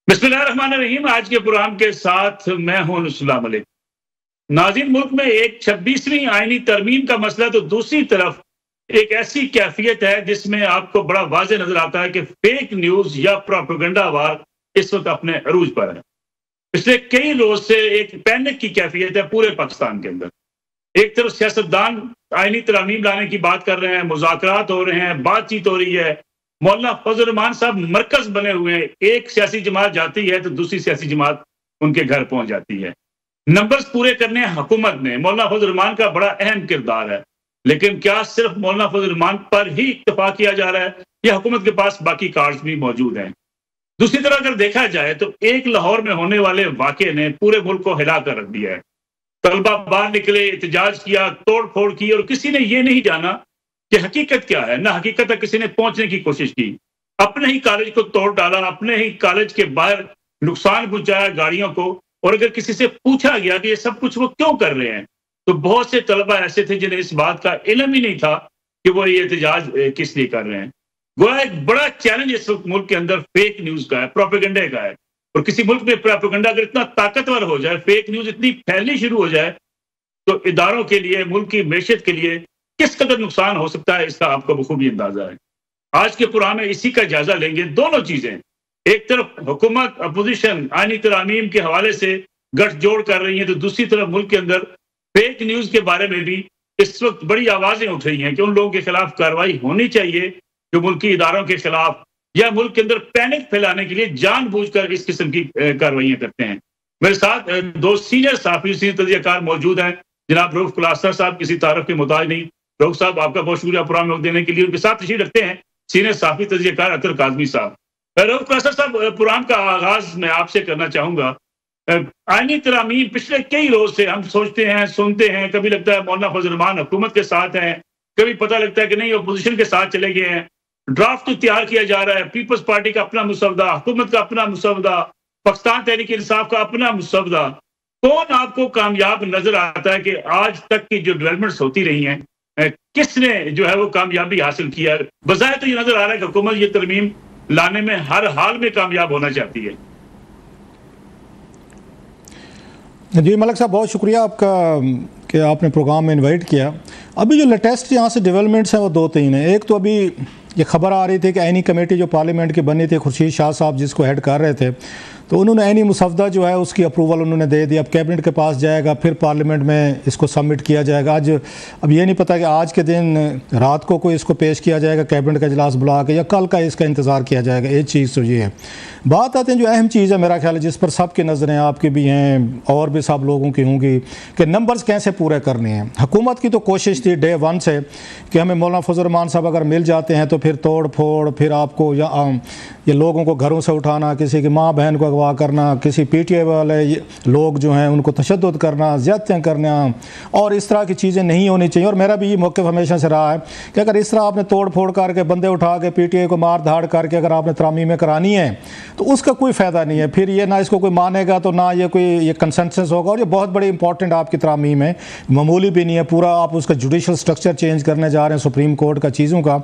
बिस्मिल्लाहिर्रहमानिर्रहीम। आज के प्रोग्राम के साथ मैं हूं नुसुल्लाह मलिक। नाज़रीन, मुल्क में एक 26वीं आईनी तरमीम का मसला, तो दूसरी तरफ एक ऐसी कैफियत है जिसमें आपको बड़ा वाज़ेह नजर आता है कि फेक न्यूज या प्रोपेगेंडा वार इस वक्त अपने अरूज पर है। पिछले कई रोज से एक पैनिक की कैफियत है पूरे पाकिस्तान के अंदर। एक तरफ सियासतदान आईनी तरमीम लाने की बात कर रहे हैं, मुज़ाकरात हो रहे हैं, बातचीत हो रही है। मौलाना फजल रहमान साहब मरकज बने हुए हैं। एक सियासी जमात जाती है तो दूसरी सियासी जमात उनके घर पहुंच जाती है। नंबर्स पूरे करने हुकूमत ने। मौलाना फजल रहमान का बड़ा अहम किरदार है, लेकिन क्या सिर्फ मौलाना फजल रहमान पर ही इत्तफा किया जा रहा है या हुकूमत के पास बाकी कार्ड्स भी मौजूद हैं? दूसरी तरह अगर देखा जाए तो एक लाहौर में होने वाले वाक़े ने पूरे मुल्क को हिला कर रख दिया है। तलबा बाहर निकले, एहतजाज किया, तोड़ फोड़ की, और किसी ने यह नहीं जाना कि हकीकत क्या है। ना हकीकत तक किसी ने पहुंचने की कोशिश की। अपने ही कॉलेज को तोड़ डाला, अपने ही कॉलेज के बाहर नुकसान पहुंचाया गाड़ियों को। और अगर किसी से पूछा गया कि ये सब कुछ वो क्यों कर रहे हैं, तो बहुत से तलबा ऐसे थे जिन्हें इस बात का इल्म ही नहीं था कि वो ये एहतजाज किस लिए कर रहे हैं। गोया एक बड़ा चैलेंज इस वक्त मुल्क के अंदर फेक न्यूज का है, प्रोपेगेंडे का है। और किसी मुल्क में प्रोपेगेंडा अगर इतना ताकतवर हो जाए, फेक न्यूज इतनी फैलनी शुरू हो जाए, तो इदारों के लिए, मुल्क की मैशत के लिए किस कदर नुकसान हो सकता है, इसका आपको बखूबी अंदाजा है। आज के प्रोग्राम में इसी का जायजा लेंगे। दोनों चीजें, एक तरफ हुकूमत अपोजिशन आईनी तरामीम के हवाले से गठजोड़ कर रही है, तो दूसरी तरफ मुल्क के अंदर फेक न्यूज के बारे में भी इस वक्त बड़ी आवाजें उठ रही हैं कि उन लोगों के खिलाफ कार्रवाई होनी चाहिए जो मुल्की इदारों के खिलाफ या मुल्क के अंदर पैनिक फैलाने के लिए जानबूझकर इस किस्म की कार्रवाइयां करते हैं। मेरे साथ दो सीनियर साफी, सीनियर तजज़ियाकार मौजूद हैं। जनाब रऊफ कुलासर साहब, किसी तारफ के मोहताज नहीं। रऊफ साहब, आपका बहुत शुक्रिया प्रोग्राम में देने के लिए। उनके साथ तशरीफ रखते हैं सीनियर साफी तजज़ियाकार अतर काज़मी साहब। रऊफ कुलासर साहब, प्रोग्राम का आगाज मैं आपसे करना चाहूंगा। आईनी तरामीम पिछले कई रोज से हम सोचते हैं, सुनते हैं, कभी लगता है मौलाना फजल रहमान हुकूमत के साथ हैं, कभी पता लगता है कि नहीं अपोजिशन के साथ चले गए हैं। ड्राफ्ट तो तैयार किया जा रहा है, पीपल्स पार्टी का अपना मुसवदा, हुकूमत का अपना मुसवदा, पाकिस्तान तहरीक इंसाफ का अपना मुसवदा। कौन आपको कामयाब नजर आता है कि आज तक की जो डेवलपमेंट्स होती रही हैं, किसने जो है वो कामयाबी हासिल किया? बजाय तो ये नजर आ रहा है कि हुकूमत ये तरमीम लाने में हर हाल में कामयाब होना चाहती है। जी मलिक साहब, बहुत शुक्रिया आपका कि आपने प्रोग्राम में इनवाइट किया। अभी जो लेटेस्ट यहाँ से डेवलपमेंट्स हैं वो दो तीन हैं। एक तो अभी ये खबर आ रही थी कि आईनी कमेटी जो पार्लियामेंट की बनी थी, खुर्शीद शाह साहब जिसको हेड कर रहे थे, तो उन्होंने आईनी मुसवदा जो है उसकी अप्रूवल उन्होंने दे दी। अब कैबिनेट के पास जाएगा, फिर पार्लियामेंट में इसको सबमिट किया जाएगा। आज अब ये नहीं पता कि आज के दिन रात को कोई इसको पेश किया जाएगा कैबिनेट का इजलास बुला के, या कल का इसका इंतज़ार किया जाएगा। एक चीज़ तो ये है। बात आते हैं जो अहम चीज़ है, मेरा ख्याल है जिस पर सबकी नज़रें आपकी भी हैं और भी सब लोगों की होंगी, कि नंबर्स कैसे पूरे करने हैं। हुकूमत की तो कोशिश थी डे वन से कि हमें मौलाना फजल रहमान साहब अगर मिल जाते हैं तो फिर तोड़ फोड़, फिर आपको ये लोगों को घरों से उठाना, किसी की माँ बहन को अगवा करना, किसी पीटीआई वाले लोग जो हैं उनको तशद्दुद करना, ज़्यादतियाँ करना, और इस तरह की चीज़ें नहीं होनी चाहिए। और मेरा भी ये मौक़िफ़ हमेशा से रहा है कि अगर इस तरह आपने तोड़ फोड़ करके, बंदे उठा के, पीटीआई को मार धाड़ करके अगर आपने तरामीमें करानी है तो उसका कोई फ़ायदा नहीं है। फिर ये ना इसको कोई मानेगा, तो ना ये कोई ये कंसेंसस होगा। और ये बहुत बड़ी इंपॉर्टेंट आपकी तरामीम है, मामूली भी नहीं है। पूरा आप उसका जुडिशल स्ट्रक्चर चेंज करने जा रहे हैं, सुप्रीम कोर्ट का चीज़ों का,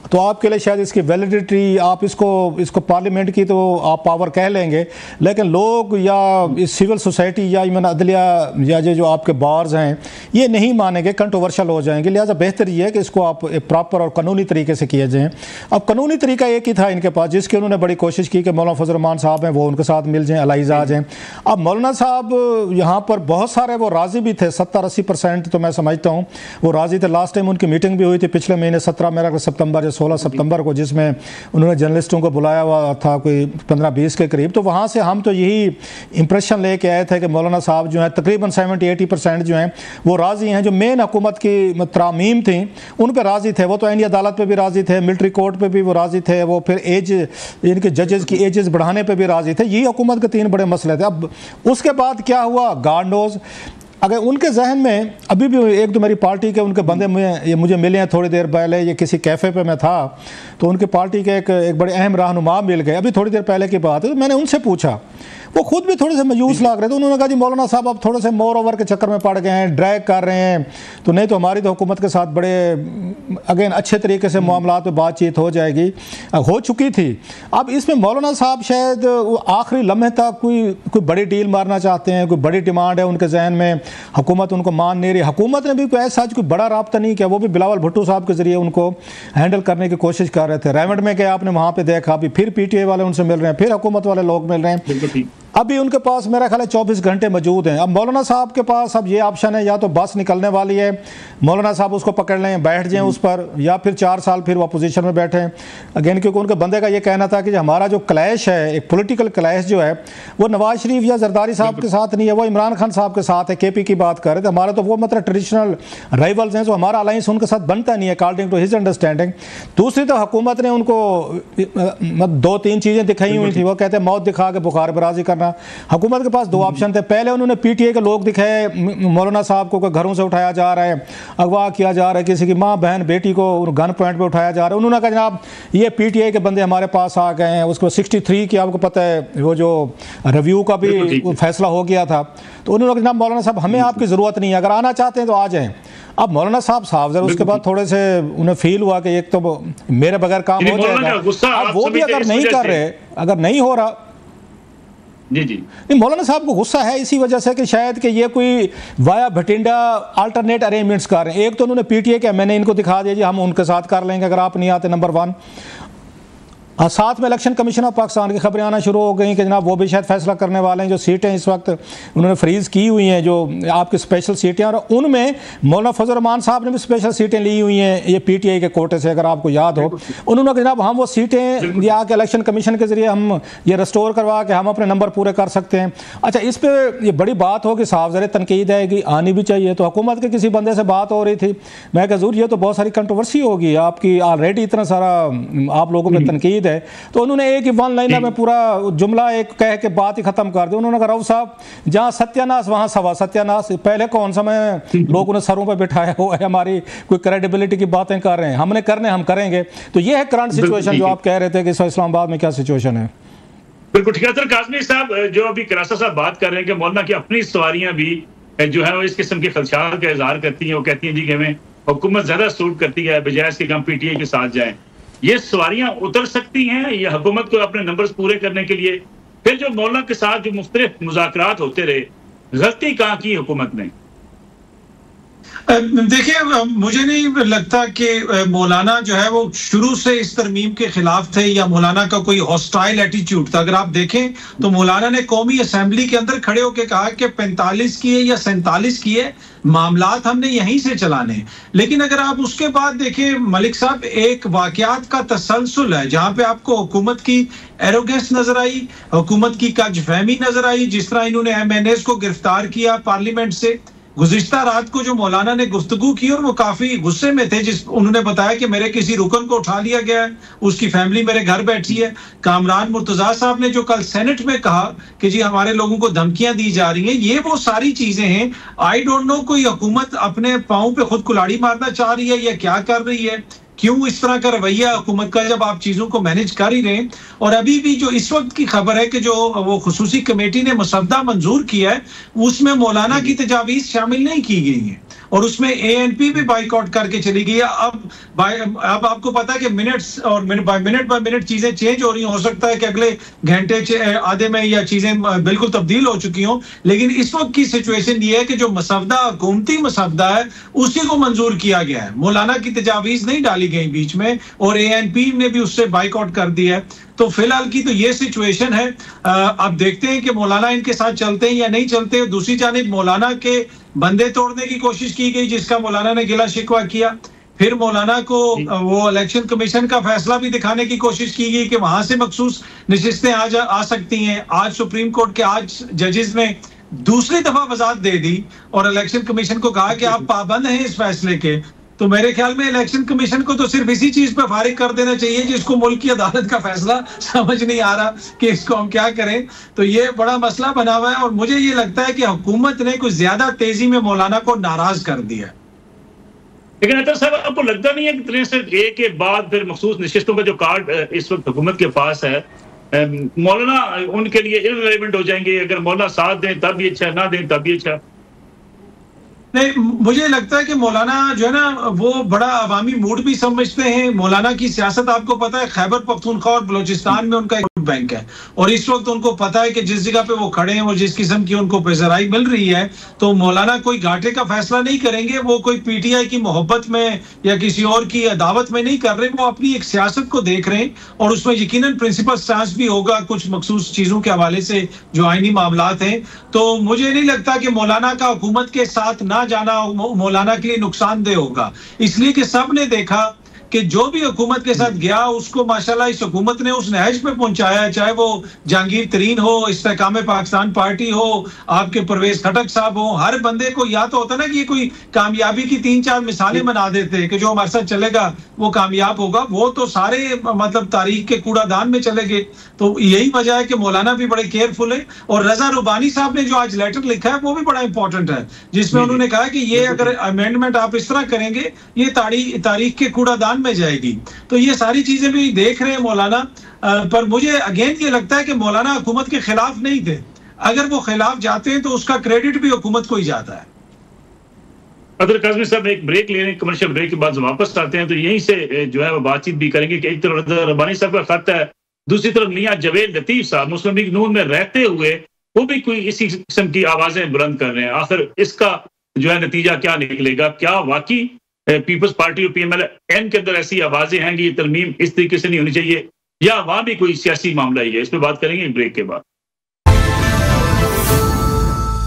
तो आपके लिए शायद इसकी वैलिडिटी, आप इसको पार्लियामेंट की तो आप पावर कह लेंगे, लेकिन लोग या इस सिविल सोसाइटी या इवन अदलिया या जो आपके बार्स हैं ये नहीं मानेंगे, कंट्रोवर्शियल हो जाएंगे। लिहाजा बेहतर ये है कि इसको आप प्रॉपर और कानूनी तरीके से किए जाएँ। अब कानूनी तरीका एक ही था इनके पास, जिसकी उन्होंने बड़ी कोशिश की कि मौलाना फजल रहमान साहब हैं वो उनके साथ मिल जाएँ, अलाइज आ जाएँ। अब मौलाना साहब यहाँ पर बहुत सारे वो राज़ी भी थे, 70-80% तो मैं समझता हूँ वो राज़ी थे। लास्ट टाइम उनकी मीटिंग भी हुई थी पिछले महीने 17 मेरा सितंबर 16 सितंबर को, जिसमें उन्होंने जर्नलिस्टों को बुलाया हुआ था कोई 15-20 के करीब। तो वहाँ से हम तो यही इंप्रेशन लेके आए थे कि मौलाना साहब जो हैं तकरीबन 70-80% जो हैं वो राज़ी हैं। जो मेन हुकूमत की तरामीम थी उन पर राज़ी थे। वो तो आईनी अदालत पे भी राज़ी थे, मिलिट्री कोर्ट पे भी वो राज़ी थे, वो फिर एज इनके जजेस की एजेस बढ़ाने पर भी राज़ी थे। यही हुकूमत के 3 बड़े मसले थे। अब उसके बाद क्या हुआ, गॉड नोज़। अगर उनके जहन में अभी भी एक तो मेरी पार्टी के उनके बंदे मुझे मिले हैं थोड़ी देर पहले, ये किसी कैफ़े पे मैं था तो उनकी पार्टी के एक बड़े अहम रहनुमा मिल गए, अभी थोड़ी देर पहले की बात है। तो मैंने उनसे पूछा, वो खुद भी थोड़े से मायूस लग रहे थे। उन्होंने कहा जी मौलाना साहब आप थोड़े से मोर ओवर के चक्कर में पड़ गए हैं, ड्रैग कर रहे हैं, तो नहीं तो हमारी तो हुकूमत के साथ बड़े अगेन अच्छे तरीके से मामला पे बातचीत हो जाएगी, हो चुकी थी। अब इसमें मौलाना साहब शायद आखिरी लम्हे तक कोई बड़ी डील मारना चाहते हैं, कोई बड़ी डिमांड है उनके जहन में, हुकूमत उनको मान नहीं रही। हुकूमत ने भी कोई ऐसा कोई बड़ा राब्ता नहीं किया, वो भी बिलावल भुट्टो साहब के जरिए उनको हैंडल करने की कोशिश कर रहे थे। रेवंड में क्या आपने वहाँ पर देखा, अभी फिर PTI वाले उनसे मिल रहे हैं, फिर हुकूमत वाले लोग मिल रहे हैं। अभी उनके पास मेरा ख्याल है 24 घंटे मौजूद हैं। अब मौलाना साहब के पास अब ये ऑप्शन है, या तो बस निकलने वाली है, मौलाना साहब उसको पकड़ लें, बैठ जाएं उस पर, या फिर 4 साल फिर वो अपोजिशन में बैठें अगेन। क्योंकि उनके बंदे का ये कहना था कि हमारा जो क्लैश है, एक पॉलिटिकल क्लैश जो है, वो नवाज शरीफ या जरदारी साहब के साथ नहीं है, वो इमरान खान साहब के साथ है। KP की बात कर रहे थे, हमारा तो वो मतलब ट्रेडिशनल राइवल्स हैं, जो हमारा अलायंस उनके साथ बनता नहीं है अकॉर्डिंग टू हिज अंडरस्टैंडिंग। दूसरी तो हुकूमत ने उनको 2-3 चीज़ें दिखाई हुई थी, वो कहते हैं मौत दिखा के बुखार बराजी करना। हुकूमत के पास 2 ऑप्शन थे, पहले उन्होंने PTI के लोग दिखाए मौलाना साहब को घरों से उठाया जा रहा है, अगवा किया जा रहा है, किसी की माँ बहन बेटी को गन पॉइंट पे उठाया जा रहा है। उन्होंने कहा जनाब ये PTI के बंदे हमारे पास आ गए हैं। उसको 63 की आपको पता है वो जो रिव्यू का भी फैसला हो गया था, तो उन्होंने कहा जनाब मौलाना साहब हमें आपकी ज़रूरत नहीं है, अगर आना चाहते हैं तो आ जाएँ। अब मौलाना साहब साहब उसके बाद थोड़े से उन्हें फील हुआ कि एक तो मेरे बगैर काम हो जाएगा। अब वो भी अगर नहीं कर रहे, अगर नहीं हो रहा, जी नहीं मौलाना साहब को गुस्सा है इसी वजह से कि शायद कि ये कोई वाया भटिंडा अल्टरनेट अरेंजमेंट्स कर रहे हैं। एक तो उन्होंने PTI के मैंने इनको दिखा दिया जी हम उनके साथ कर लेंगे अगर आप नहीं आते, नंबर 1। साथ में इलेक्शन कमीशन ऑफ पाकिस्तान की खबरें आना शुरू हो गई कि जनाब वो भी शायद फैसला करने वाले हैं। जो सीटें इस वक्त उन्होंने फ्रीज़ की हुई हैं, जो आपकी स्पेशल सीटें, और उनमें मौलाना फजल रहमान साहब ने भी स्पेशल सीटें ली हुई हैं ये PTI के कोटे से, अगर आपको याद हो। उन्होंने कहा जनाब हम वो सीटें या के इलेक्शन कमीशन के ज़रिए हम ये रिस्टोर करवा के हम अपने नंबर पूरे कर सकते हैं। अच्छा, इस पर ये बड़ी बात हो कि साफ ज़रे तनकीद है कि आनी भी चाहिए। तो हुकूमत के किसी बंदे से बात हो रही थी, मैं कहा ज़रूर ये तो बहुत सारी कंट्रोवर्सी होगी आपकी, ऑलरेडी इतना सारा आप लोगों पर तनकीद है। तो उन्होंने एक ही 1 लाइनर में पूरा जुमला एक कह के बात ही खत्म कर दी। उन्होंने कहा रऊफ साहब जहाँ सत्यानाश वहाँ सवा सत्यानाश, पहले कौन सा मैं लोगों ने सरों पे बिठाया हुआ है, हमारी कोई क्रेडिबिलिटी की बातें कर रहे हैं, हमने करने हम करेंगे। तो ये है करंट सिचुएशन जो आप कह रहे थे कि इस्लामाबाद में क्या सिचुएशन है। बिल्कुल ठीक है सर। काज़मी साहब जो अभी करासा साहब बात कर रहे हैं कि मौलाना की अपनी सवारियां भी जो है वो इस किस्म के खदशात का इजहार करती हैं, वो कहती हैं जी कि हमें हुकूमत ज्यादा सूट करती है बजाय इसके हम PTI के साथ जाएं। ये सवारियां उतर सकती हैं ये हुकूमत को अपने नंबर्स पूरे करने के लिए। फिर जो मौलाना के साथ जो मुख्तलिफ मुज़ाकरात होते रहे, गलती कहाँ की हुकूमत ने? देखिए मुझे नहीं लगता कि मौलाना जो है वो शुरू से इस तरमीम के खिलाफ थे या मौलाना का कोई हॉस्टाइल एटीट्यूड था। अगर आप देखें तो मौलाना ने कौमी असेंबली के अंदर खड़े होकर कहा कि 45 किए या 47 किए मामलात हमने यहीं से चलाने। लेकिन अगर आप उसके बाद देखें मलिक साहब, एक वाकयात का तसलसल है जहां पे आपको हुकूमत की एरोगेंस नजर आई, हुकूमत की कजफहमी नजर आई। जिस तरह इन्होंने MNAs को गिरफ्तार किया पार्लियामेंट से, गुज़िश्ता रात को जो मौलाना ने गुफ्तगू की और वो काफी गुस्से में थे, जिस उन्होंने बताया कि मेरे किसी रुकन को उठा लिया गया है, उसकी फैमिली मेरे घर बैठी है। कामरान मुर्तजा साहब ने जो कल सेनेट में कहा कि जी हमारे लोगों को धमकियां दी जा रही हैं, ये वो सारी चीजें हैं। आई डोंट नो कोई हुकूमत अपने पांव पे खुद कुल्हाड़ी मारना चाह रही है या क्या कर रही है, क्यों इस तरह का रवैया हुकूमत का जब आप चीजों को मैनेज कर ही रहे हैं। और अभी भी जो इस वक्त की खबर है कि जो वो खुसूसी कमेटी ने मसवदा मंजूर किया है उसमें मौलाना की तजावीज शामिल नहीं की गई है और उसमें ANP भी बाइकआउट करके चली गई है। अब आपको पता है कि मिनट्स और बाय मिनट चीजें चेंज हो रही हो सकता है कि अगले घंटे आधे में या चीजें बिल्कुल तब्दील हो चुकी हों। लेकिन इस वक्त की सिचुएशन ये है कि जो मसवदा हुकूमती मसवदा है उसी को मंजूर किया गया है, मौलाना की तजावीज नहीं डाली गई बीच में और ANP ने भी उससे बाइकआउट कर दिया है। तो फिलहाल की तो ये सिचुएशन है। अब देखते हैं कि मौलाना इनके साथ चलते हैं या नहीं चलते। दूसरी जानिब मौलाना के बंदे तोड़ने की कोशिश की गई जिसका मौलाना ने गिला शिकवा किया। फिर मौलाना को वो इलेक्शन कमीशन का फैसला भी दिखाने की कोशिश की गई कि वहां से मखसूस नशिस्तें आ सकती हैं। आज सुप्रीम कोर्ट के आज जजेस ने दूसरी दफा वजाहत दे दी और इलेक्शन कमीशन को कहा कि आप पाबंद हैं इस फैसले के तो मेरे ख्याल में इलेक्शन कमीशन को तो सिर्फ इसी चीज पे फारिग कर देना चाहिए जिसको मुल्क की अदालत का फैसला समझ नहीं आ रहा कि इसको हम क्या करें। तो ये बड़ा मसला बना हुआ है और मुझे ये लगता है कि हुकूमत ने कुछ ज्यादा तेजी में मौलाना को नाराज कर दिया। लेकिन अतर साहब, आपको लगता नहीं है कि तरह से एक के बाद फिर मखसूस नशिस्तों का जो कार्ड इस वक्त हुकूमत के पास है, मौलाना उनके लिए इररिलेवेंट हो जाएंगे? अगर मौलाना साथ दें तब भी अच्छा, ना दें तब भी अच्छा। नहीं, मुझे लगता है कि मौलाना जो है ना वो बड़ा अवामी मूड भी समझते हैं। मौलाना की सियासत आपको पता है, खैबर पख्तूनख्वा और बलूचिस्तान में उनका एक बैंक है और इस वक्त उनको पता है कि जिस जगह पे वो खड़े हैं और जिस किस्म की उनको पेशराई मिल रही है, तो मौलाना कोई घाटे का फैसला नहीं करेंगे। वो कोई पीटीआई की मोहब्बत में या किसी और की दावत में नहीं कर रहे, वो अपनी एक सियासत को देख रहे हैं और उसमें यकीनन प्रिंसिपल स्टांस भी होगा कुछ मखसूस चीजों के हवाले से जो आईनी मामलात हैं। तो मुझे नहीं लगता कि मौलाना का हुकूमत के साथ ना जाना मौलाना के लिए नुकसानदेह होगा, इसलिए कि सब ने देखा कि जो भी हुकूमत के साथ गया उसको माशाल्लाह इस हुकूमत ने उस नहज पे पहुंचाया, चाहे वो जहांगीर तरीन हो, इस्तेकाम पाकिस्तान पार्टी हो, आपके परवेज खटक साहब हो। हर बंदे को या तो होता ना कि ये कोई कामयाबी की 3-4 मिसालें बना देते कि जो हमारे साथ चलेगा वो कामयाब होगा, वो तो सारे मतलब तारीख के कूड़ादान में चले गए। तो यही वजह है कि मौलाना भी बड़े केयरफुल है। और रजा रुबानी साहब ने जो आज लेटर लिखा है वो भी बड़ा इंपॉर्टेंट है, जिसमें उन्होंने कहा कि ये अगर अमेंडमेंट आप इस तरह करेंगे ये तारीख के कूड़ादान में जाएगी। तो ये सारी चीजें भी देख रहे हैं मौलाना। पर मुझे अगेन ये लगता है कि मौलाना हुकूमत के खिलाफ नहीं थे, अगर वो खिलाफ जाते हैं तो उसका क्रेडिट भी हुकूमत को ही जाता है। अदर काज़मी साहब, एक ब्रेक ले रहे हैं, कमर्शियल ब्रेक के बाद वापस आते हैं तो यहीं से जो है वो बातचीत भी करेंगे कि एक तरफ रजा रुबानी साहब का खत है, दूसरी तरफ मियां जवेद लतीफ साहब मुस्लिम लीग नून में रहते हुए वो भी कोई इसी किस्म की आवाजें बुलंद कर रहे हैं। आखिर इसका जो है नतीजा क्या निकलेगा? क्या वाकई पीपल्स पार्टी और पीएमएल-एन के अंदर ऐसी आवाजें हैं कि ये तरमीम इस तरीके से नहीं होनी चाहिए, या वहां भी कोई सियासी मामला ही है? इस पर बात करेंगे ब्रेक के बाद।